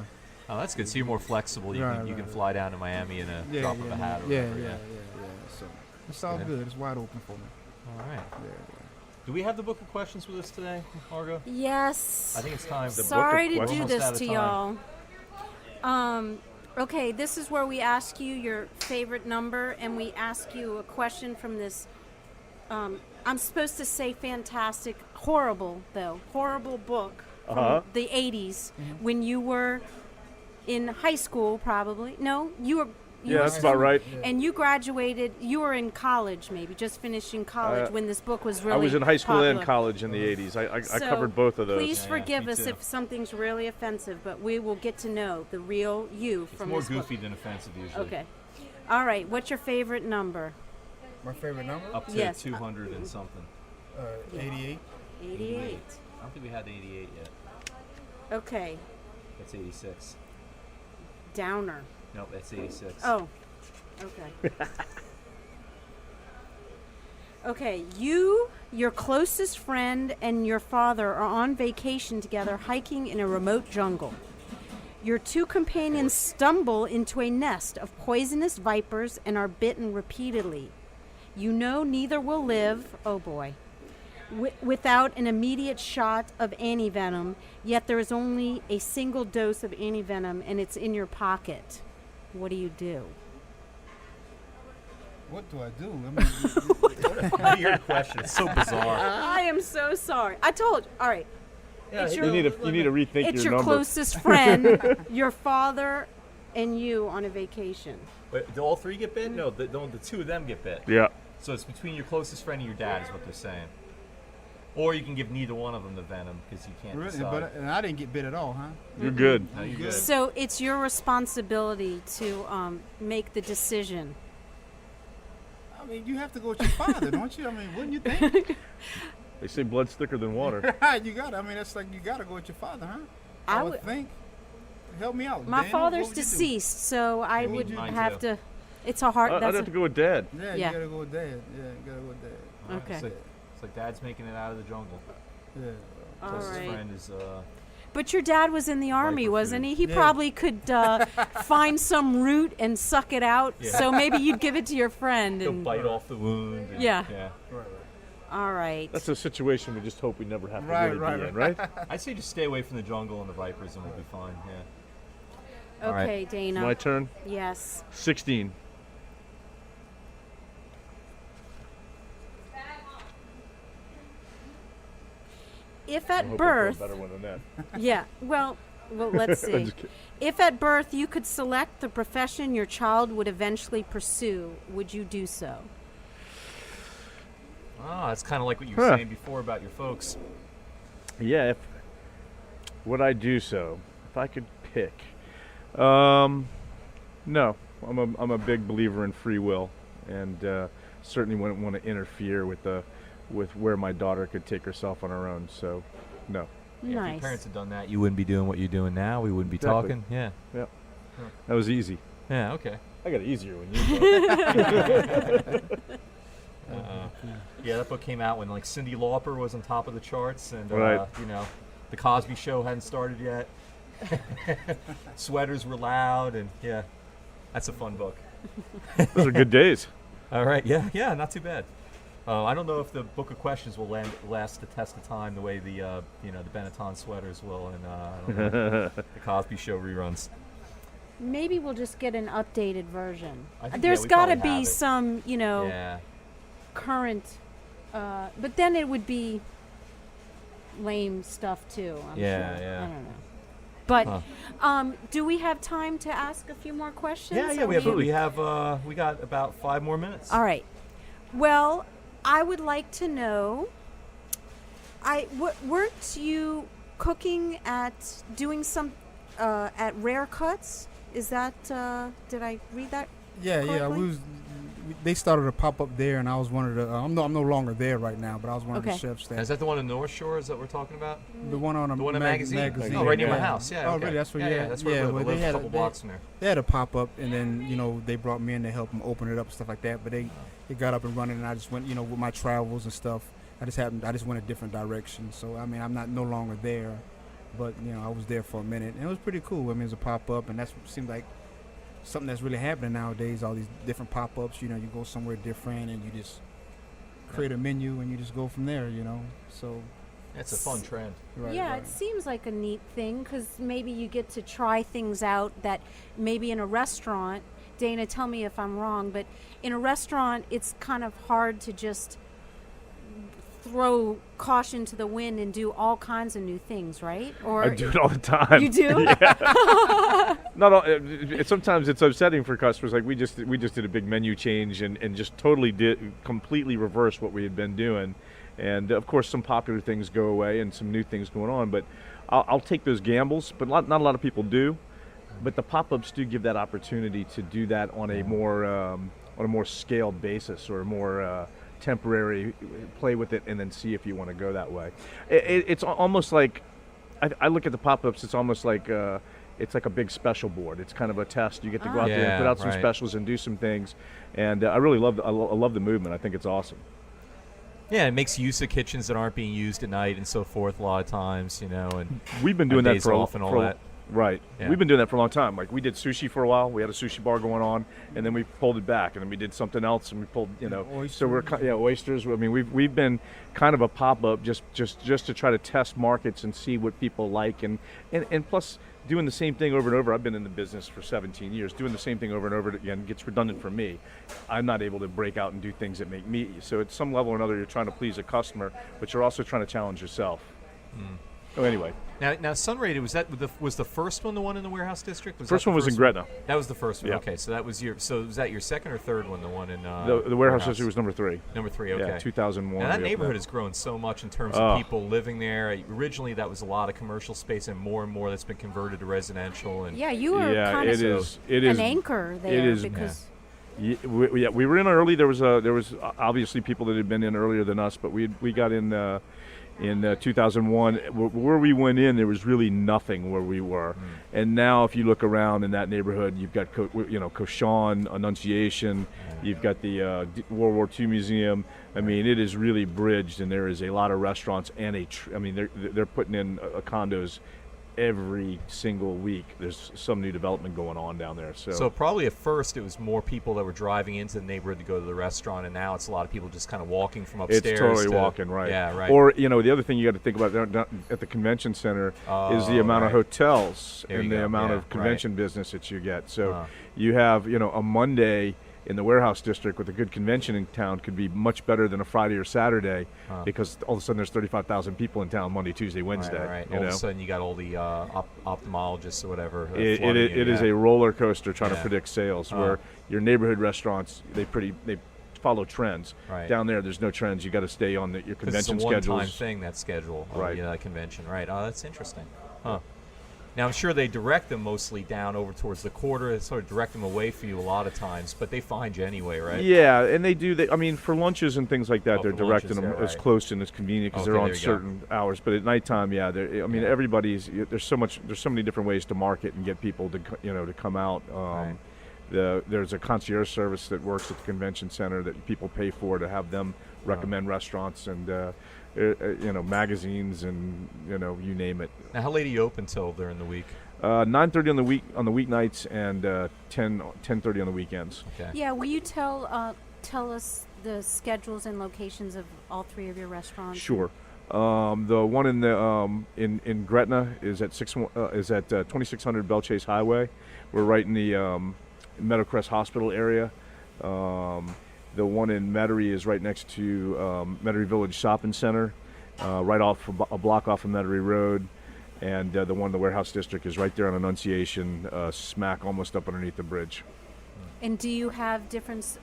Oh, that's good. So you're more flexible. You Right, can right. fly down to Miami in a drop of a hat or yeah, whatever. yeah. So it's all good. good. It's wide open for me. All right. Yeah. Do we have the book of questions with us today, Margo? Yes. I think it's time. Sorry to do Almost this out of to time. y'all. Okay, this is where we ask you your favorite number, and we ask you a question from this. I'm supposed to say fantastic, horrible book from the 80s when you were in high school, probably. No, you were You Yeah, were that's about right. And you graduated. You were in college, maybe just finishing college when this book was really. I was in high school popular. and college in the 80s. I So, covered both of those. Please Yeah, forgive me us too. if something's really offensive, but we will get to know the real you It's from more this goofy book. than offensive usually. Okay. All right. What's your favorite number? My favorite number? Up to Yes. 200 and something. 88. 88. I don't think we had 88 yet. Okay. That's 86. Downer. Nope, that's 86. Oh. Okay. Okay. You, your closest friend, and your father are on vacation together hiking in a remote jungle. Your two companions stumble into a nest of poisonous vipers and are bitten repeatedly. You know neither will live, oh boy, without an immediate shot of antivenom, yet there is only a single dose of antivenom and it's in your pocket. What do you do? What do I do? I mean, Weird question. It's so bizarre. I am so sorry. I told you. All right. It's You need to rethink it's your your number. closest friend, your father, and you on a vacation. Wait, do all three get bit? No, the two of them get bit. Yeah. So it's between your closest friend and your dad is what they're saying. Or you can give neither one of them the venom because you can't really? decide. But and I didn't get bit at all, huh? You're good. No, you're good. So it's your responsibility to make the decision. I mean, you have to go with your father, don't you? I mean, wouldn't you think? They say blood's thicker than water. You got to. I mean, that's like you got to go with your father, huh? I I would would- think. Help me out. My Daniel, father's what would you do? deceased, so I What would would you do? have Mine to. It's a hard. I'd That's have to go with Dad. Yeah, Yeah. you got to go with dad. Yeah, you got to go with dad. Okay. It's like dad's making it out of the jungle. Yeah. all Closest right. friend is But your dad was in the army, Viper wasn't food. he? He Yeah. probably could find some root and suck it out. Yeah. So maybe you'd give it to your friend. he'll And bite off the wound. And, Yeah. Right. all right. That's a situation we just hope we never have to Right, really right, be in, right? I'd say just stay away from the jungle and the vipers and we'll be fine. Yeah. all right. Okay, Dana. My turn. Yes. 16. If I at hope I birth, throw a better one than that. yeah. Well, let's I'm see. just kidding. If at birth you could select the profession your child would eventually pursue, would you do so? Oh, that's kind of like what you were Huh. saying before about your folks. Yeah, would I do so? If I could pick. No. I'm a big believer in free will and certainly wouldn't want to interfere with where my daughter could take herself on her own. So, no. Yeah, if your Nice. parents had done that, you wouldn't be doing what you're doing now. We wouldn't be Exactly. talking. Yeah. That was easy. Yeah, okay. I got it easier when you did. Yeah, that book came out when like Cyndi Lauper was on top of the charts, and Right. you know, the Cosby Show hadn't started yet. Sweaters were loud, and yeah, that's a fun book. Those are good days. All right, yeah, not too bad. I don't know if the book of questions will last the test of time the way the the Benetton sweaters will, and I don't know, the Cosby Show reruns. Maybe we'll just get an updated version. I think, There's we got to probably have be it. some, Yeah. current, but then it would be lame stuff too. I'm Yeah, sure. yeah. I don't know. But Huh. do we have time to ask a few more questions? Yeah, Are we have we got about 5 more minutes. All right. Well, I would like to know. Weren't you cooking at doing some at Rare Cuts? Is that did I read that? Yeah, correctly? They started a pop up there, and I was one of the. I'm no longer there right now, but I was one of the Okay. chefs there. Is that the one in North Shores that we're talking about? The one on The one in magazine? magazine. Oh, right near my yeah. house. Yeah. Oh, okay. really? That's where yeah, you yeah, at? that's where Yeah, I live. well, I live they a had couple blocks from there. They had a pop up, and then they brought me in to help them open it up and stuff like that. But they got up and running, and I just went with my travels and stuff. I just went a different direction. So I mean, I'm no longer there, but I was there for a minute, and it was pretty cool. I mean, it was a pop up, and that seemed like something that's really happening nowadays. All these different pop ups. You go somewhere different, and you just create a menu, and you just go from there. So It's a fun trend. right, Yeah, right. it seems like a neat thing because maybe you get to try things out that maybe in a restaurant. Dana, tell me if I'm wrong, but in a restaurant, it's kind of hard to just throw caution to the wind and do all kinds of new things, right? Or I do it all the time. You do? Not all, sometimes it's upsetting for customers. Like we just did a big menu change and just totally completely reversed what we had been doing. And of course, some popular things go away and some new things going on. But I'll take those gambles. But not a lot of people do. But the pop-ups do give that opportunity to do that on a more scaled basis, or a more temporary, play with it and then see if you want to go that way. It's almost like, I look at the pop-ups, it's almost like it's like a big special board. It's kind of a test. You get to go out there and put out some specials and do some things. And I really love the movement. I think it's awesome. Yeah, it makes use of kitchens that aren't being used at night and so forth a lot of times, and we've been doing that for off and all that. Right. Yeah. We've been doing that for a long time. Like we did sushi for a while. We had a sushi bar going on, and then we pulled it back, and then we did something else, and we pulled, Oysters. So we're oysters. I mean, we've been kind of a pop-up just to try to test markets and see what people like, and plus doing the same thing over and over. I've been in the business for 17 years. Doing the same thing over and over again gets redundant for me. I'm not able to break out and do things that make me. So at some level or another, you're trying to please a customer, but you're also trying to challenge yourself. Oh, anyway. Now Sunray, was the first one the one in the warehouse district? First one was in Gretna. That was the first one. Yeah. Okay, so was that your second or third one? The one in the warehouse district was number 3. Number 3. Okay. Yeah, 2001. Now that neighborhood has grown so much in terms of people living there. Originally, that was a lot of commercial space, and more that's been converted to residential. And you were kind of an anchor there. It is because. We were in early. There was obviously people that had been in earlier than us, but we got in 2001. Where we went in, there was really nothing where we were. And now, if you look around in that neighborhood, you've got Cochin, Annunciation, you've got the World War II Museum. I mean, it is really bridged, and there is a lot of restaurants and they're putting in condos every single week. There's some new development going on down there. So probably at first it was more people that were driving into the neighborhood to go to the restaurant, and now it's a lot of people just kind of walking from upstairs. It's totally walking, right. Yeah, right. Or, the other thing you got to think about there at the convention center is the amount of hotels and the amount of convention business that you get. So you have, a Monday in the warehouse district with a good convention in town could be much better than a Friday or Saturday because all of a sudden there's 35,000 people in town Monday, Tuesday, Wednesday. Right. All of a sudden you got all the ophthalmologists or whatever. It is a roller coaster trying to predict sales where your neighborhood restaurants, they follow trends. Right. Down there's no trends. You got to stay on your convention schedules. It's a one-time thing, that schedule. Right. Convention. Right. Oh, that's interesting. Huh. Now, I'm sure they direct them mostly down over towards the quarter. They sort of direct them away for you a lot of times, but they find you anyway, right? Yeah, and they do. For lunches and things like that, they're directing them as close and as convenient because they're on certain hours. But at nighttime, everybody's there's so many different ways to market and get people to to come out. There's a concierge service that works at the convention center that people pay for to have them recommend restaurants and. Magazines and you name it. Now, how late do you open till during the week? 9:30 on the weeknights and 10:30 on the weekends. Okay. Yeah, will you tell us the schedules and locations of all 3 of your restaurants? Sure. The one in the in Gretna is at 2600 Bell Chase Highway. We're right in the Meadowcrest Hospital area. The one in Metairie is right next to Metairie Village Shopping Center, right off a block off of Metairie Road. And the one in the warehouse district is right there on Annunciation, smack almost up underneath the bridge. And do you have different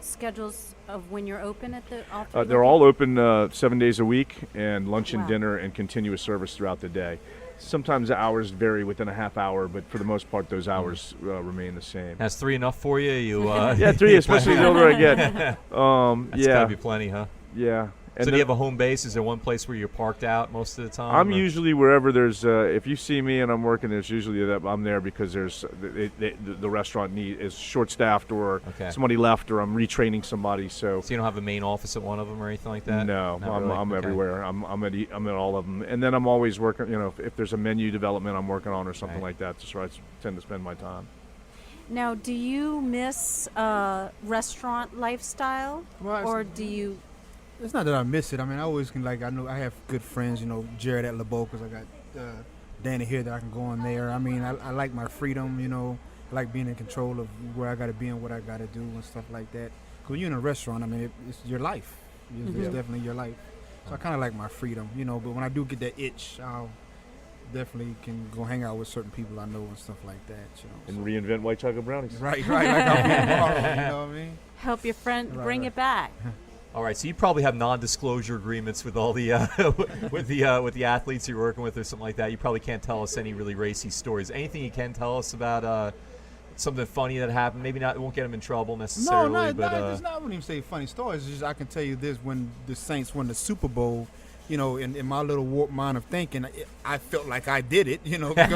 schedules of when you're open at all 3? They're all open 7 days a week, and lunch and dinner and continuous service throughout the day. Sometimes the hours vary within a half hour, but for the most part, those hours remain the same. That's 3 enough for you? Yeah, 3, especially the older I get. That's gotta be plenty, huh? Yeah. And so do you have a home base? Is there one place where you're parked out most of the time? I'm usually wherever there's. If you see me and I'm working, there's usually that I'm there because there's the restaurant is short staffed or somebody left or I'm retraining somebody. So you don't have a main office at one of them or anything like that? No, I'm everywhere. I'm at all of them, and then I'm always working. If there's a menu development I'm working on or something like that, that's where I tend to spend my time. Now, do you miss restaurant lifestyle, or do you? It's not that I miss it. I always can, I know I have good friends, Jared at LeBeau, because I got Danny here that I can go in there. I like my freedom, I like being in control of where I got to be and what I got to do and stuff like that. Because when you're in a restaurant, it's your life. It's definitely your life. So I kind of like my freedom, you know. But when I do get that itch, I'll definitely can go hang out with certain people I know and stuff like that, you know. And reinvent white chocolate brownies. Right. Like I'll be tomorrow, you know what I mean? Help your friend bring right. it back. All right, so you probably have non-disclosure agreements with all the with the athletes you're working with or something like that. You probably can't tell us any really racy stories. Anything you can tell us about something funny that happened? Maybe not. It won't get them in trouble necessarily. It's not. I wouldn't even say funny stories. It's just I can tell you this: when the Saints won the Super Bowl, you know, in my little warped mind of thinking, I felt like I did it, you know. Because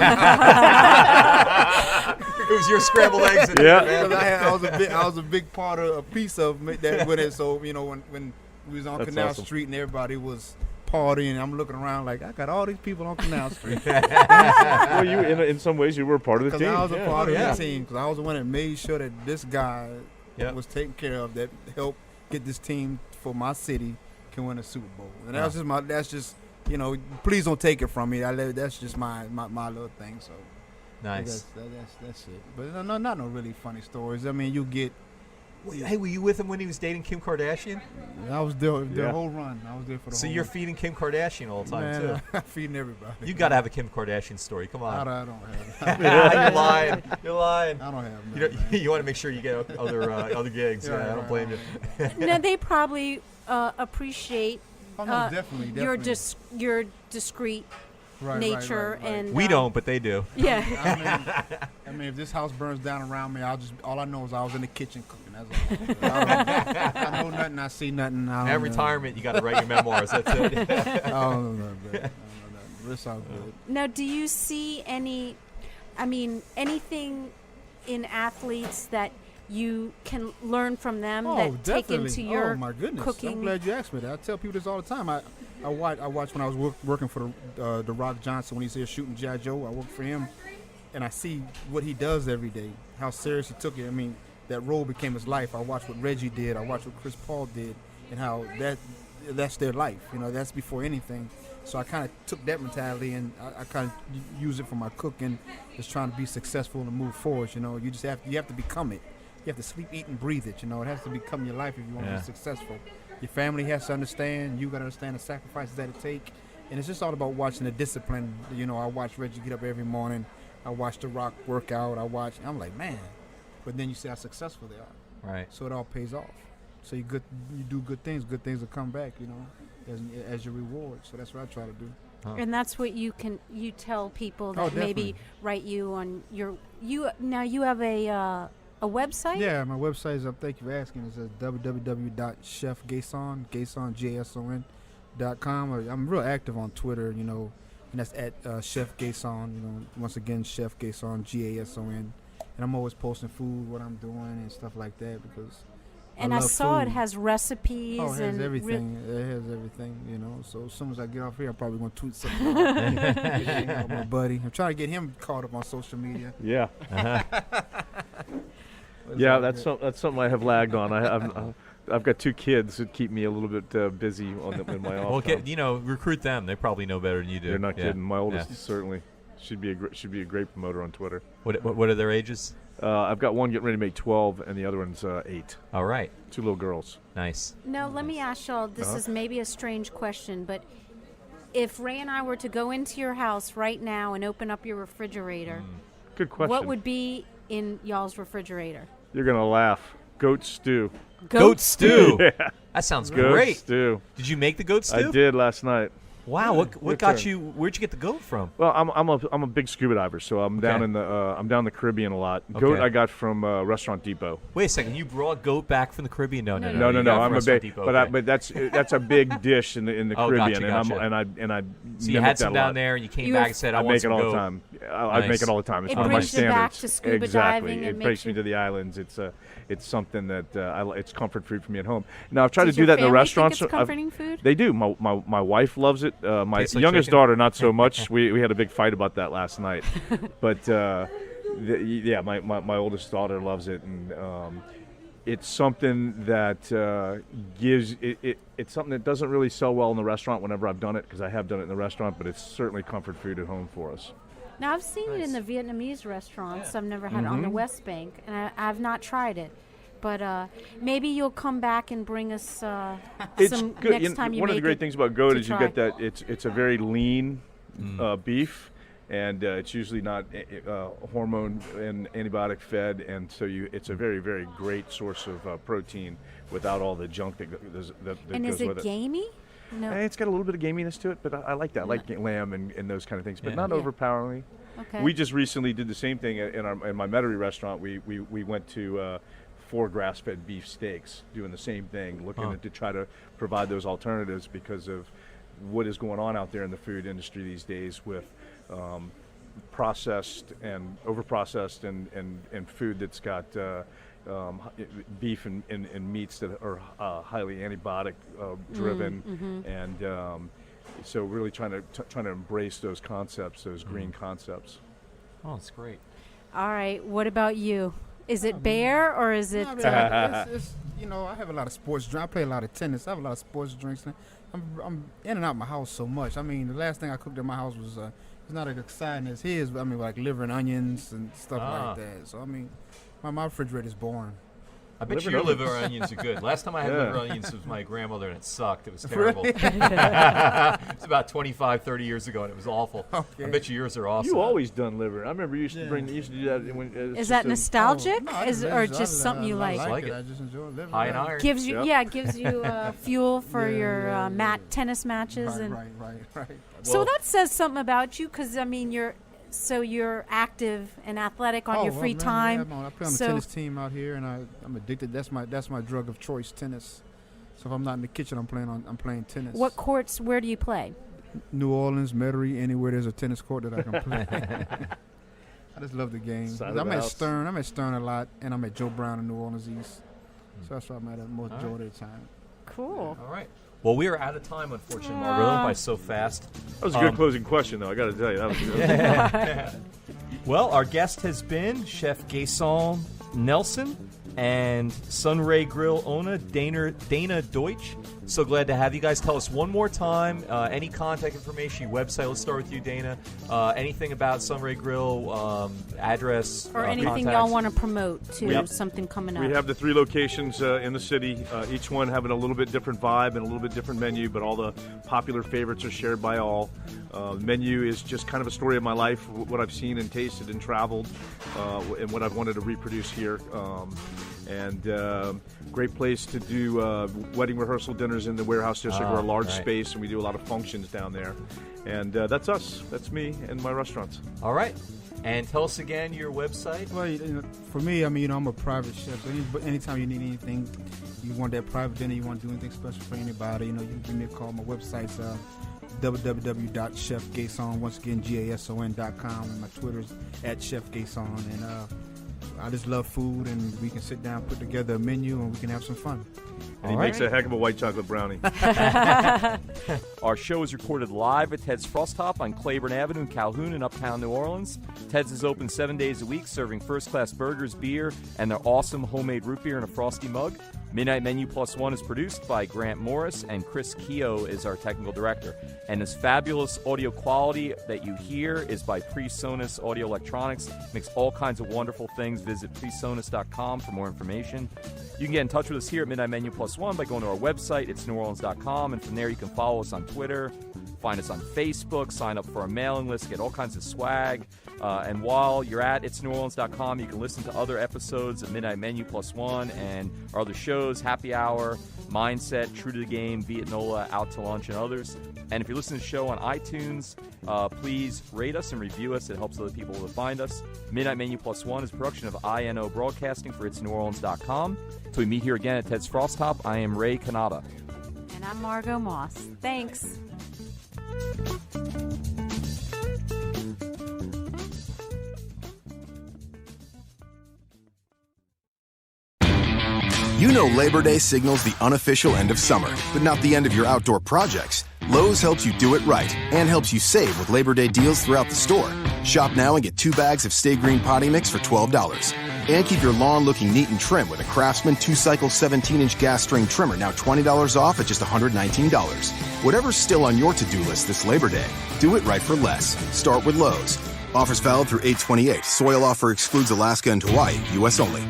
it was your scrambled eggs. Yeah, because I was a big part of a piece of that with it. So you know, when we was on That's Canal awesome. Street and everybody was partying, I'm looking around like I got all these people on Canal Street. Well, you in some ways you were part of the Because team. I was a part of yeah. the team. Because I was the one that made sure that this guy Yep. was taken care of, that helped get this team for my city can win a Super Bowl. And that's just you know, please don't take it from me. That's just my little thing. So Nice. that's it. But not no really funny stories. I mean, you get. Hey, were you with him when he was dating Kim Kardashian? I was there the Yeah. whole run. I was there for the So whole you're run. feeding Kim Kardashian all the time Man, too. I'm feeding everybody. You got to have a Kim Kardashian story. Come I on. don't have. You're lying. You're lying. I don't have. You, None, man. you want to make sure you get other gigs. Yeah, Yeah, I right, don't blame right. you. Now they probably appreciate Oh, no, definitely. your discreet Right, nature right. and We don't, but they do. yeah. I mean, if this house burns down around me, all I know is I was in the kitchen cooking. That's all. I know nothing. I see nothing. At retirement, you got to write your memoirs. That's it. I don't know nothing. It's all good. Now, do you see anything in athletes that you can learn from them that take into your oh my goodness! cooking? I'm glad you asked me that. I tell people this all the time. I watched when I was working for the Rock Johnson when he's here shooting G.I. Joe. I worked for him, and I see what he does every day. How serious he took it. I mean, that role became his life. I watched what Reggie did. I watched what Chris Paul did, and how that's their life. You know, that's before anything. So I kind of took that mentality and I kind of use it for my cooking, just trying to be successful and move forward. You know, you have to become it. You have to sleep, eat, and breathe it. You know, it has to become your life if you want to be successful. Your family has to understand. You got to understand the sacrifices that it take. And it's just all about watching the discipline. You know, I watch Reggie get up every morning. I watch The Rock work out. I'm like, man. But then you see how successful they are. Right. So it all pays off. So you do good things will come back, you know, as your reward. So that's what I try to do. And that's what you tell people that maybe write you on you have a website? Yeah, my website is up. Thank you for asking. It's at www.chefgason.com. I'm real active on Twitter, you know, and that's at Chef Gason. You know, once again, Chef Gason, Gason, and I'm always posting food, what I'm doing, and stuff like that because. And I saw food. it has recipes. Oh, it has and everything. It has everything, you know. So as soon as I get off here, I'm probably going to tweet something out. My buddy. I'm trying to get him caught up on social media. Yeah. It's Yeah, all that's good. something I have lagged on. I've got two kids that keep me a little bit busy in my Well, office. recruit them. They probably know better than you do. They're not Yeah. kidding. My oldest Yeah. certainly should be a great promoter on Twitter. What are their ages? I've got one getting ready to make 12, and the other one's 8. All right. 2 little girls. Nice. Now, let me ask y'all, this is maybe a strange question, but if Ray and I were to go into your house right now and open up your refrigerator, Good question. what would be in y'all's refrigerator? You're gonna laugh. Goat stew. Goat stew. Yeah. That sounds Goat great. stew. Did you make the goat stew? I did last night. Wow. What Good got turn. you? Where'd you get the goat from? Well, I'm a big scuba diver, so I'm down Okay. in the Caribbean a lot. Goat Okay. I got from Restaurant Depot. Wait a second. You brought goat back from the Caribbean? No. No, you got it I'm from a Restaurant big, Depot, but okay. but that's a big dish in the Oh, Caribbean, gotcha. and I So you mimic had that some a down lot. there, and you came You back have- and said, I "I want make it some all goat." the time. I Nice. make it all the time. It's It one of my brings you back standards. to scuba exactly. diving and It makes takes me you- to the islands. It's something that it's comfort food for me at home. Now I've tried Does to do your that in the family restaurants. think it's comforting food? They do. My wife loves it. My Tastes like youngest chicken? daughter not so much. We had a big fight about that last night. But yeah, my oldest daughter loves it, and it's something that gives it's something that doesn't really sell well in the restaurant whenever I've done it, because I have done it in the restaurant, but it's certainly comfort food at home for us. Now, I've seen it in the Nice. Vietnamese restaurants. I've never had it on the West Bank, and I've not tried it. But maybe you'll come back and bring us It's some good. next time you One of the make great it things about goat to is you try. get that it's a very lean beef, and it's usually not hormone and antibiotic fed, and so it's a very, very great source of protein without all the junk that goes And is with it it. gamey? No. It's got a little bit of gaminess to it, but I like that. I like lamb and those kind of things, but Yeah. not Yeah. overpoweringly. Okay. We just recently did the same thing in my Metairie restaurant. We went to 4 grass-fed beef steaks, doing the same thing, looking to try to provide those alternatives because of what is going on out there in the food industry these days with processed and overprocessed and food that's got beef and meats that are highly antibiotic driven, and so really trying to embrace those concepts, those green concepts. Oh, that's great. All right. What about you? Is it bear or is it? I mean, it's, I have a lot of sports drinks. I play a lot of tennis. I have a lot of sports drinks. I'm in and out my house so much. I mean, the last thing I cooked in my house was it's not as exciting as his. But I mean, like liver and onions and stuff like that. So I mean, my refrigerator is boring. I bet Liver your onions. liver onions are good. Last time I had Yeah. liver onions was my grandmother, and it sucked. It was terrible. It was about 25, 30 years ago, and it was awful. Okay. I bet you yours are awesome. You always done liver. I remember you used to do that. When, Is that nostalgic, Oh, no, I or just just something you I like? Like it. it. I just enjoy liver. High in iron. Gives you, Yep. gives you fuel for Yeah, your yeah. tennis matches, Right, and right. so Well- that says something about you, because I mean you're active and athletic on your free time. Yeah, I play on the So- tennis team out here, and I'm addicted. That's my drug of choice, tennis. So if I'm not in the kitchen, I'm playing tennis. What courts? Where do you play? New Orleans, Metairie, anywhere there's a tennis court that I can play. I just love the game. Side of I'm the at house. Stern. I'm at Stern a lot, and I'm at Joe Brown in New Orleans East. So that's where I'm at the most All right. majority of the time. Cool. All right. Well, we are out of time, unfortunately, Margaret. Went by so fast. That was a good closing question, though. I got to tell you, that was good. Well, our guest has been Chef Gason Nelson and Sunray Grill owner Dana Deutsch. So glad to have you guys. Tell us one more time any contact information, your website. Let's start with you, Dana. Anything about Sunray Grill, address, Or anything contacts? y'all want to promote to Yep. something coming up. We have the 3 locations in the city, each one having a little bit different vibe and a little bit different menu, but all the popular favorites are shared by all. Menu is just kind of a story of my life, what I've seen and tasted and traveled, and what I've wanted to reproduce here. Great place to do wedding rehearsal dinners in the warehouse district. We're a large right. space, and we do a lot of functions down there. And that's us. That's me and my restaurants. All right. And tell us again your website. Well, for me, I mean, I'm a private chef. So anytime you need anything, you want that private dinner, you want to do anything special for anybody, you can give me a call. My website's www.chefgason, once again, gason.com, and my Twitter's @chefgason. And I just love food, and we can sit down, put together a menu, and we can have some fun. And he makes a heck of a white chocolate brownie. Our show is recorded live at Ted's Frost Top on Claiborne Avenue in Calhoun in Uptown New Orleans. Ted's is open 7 days a week, serving first-class burgers, beer, and their awesome homemade root beer in a frosty mug. Midnight Menu Plus One is produced by Grant Morris, and Chris Keogh is our technical director. And this fabulous audio quality that you hear is by PreSonus Audio Electronics. Makes all kinds of wonderful things. Visit presonus.com for more information. You can get in touch with us here at Midnight Menu Plus One by going to our website. It's neworleans.com, and from there you can follow us on Twitter, find us on Facebook, sign up for our mailing list, get all kinds of swag. And while you're at itsneworleans.com, you can listen to other episodes of Midnight Menu Plus One and our other shows, Happy Hour, Mindset, True to the Game, Vietnola, Out to Lunch, and others. And if you listen to the show on iTunes, please rate us and review us. It helps other people to find us. Midnight Menu Plus One is a production of INO Broadcasting for itsneworleans.com. Till we meet here again at Ted's Frost Top, I am Ray Kanata. And I'm Margot Moss. Thanks. You know Labor Day signals the unofficial end of summer, but not the end of your outdoor projects. Lowe's helps you do it right and helps you save with Labor Day deals throughout the store. Shop now and get 2 bags of Stay Green potty mix for $12. And keep your lawn looking neat and trim with a Craftsman 2-cycle 17-inch gas string trimmer, now $20 off at just $119. Whatever's still on your to-do list this Labor Day, do it right for less. Start with Lowe's. Offers valid through 8/28. Soil offer excludes Alaska and Hawaii. U.S. only.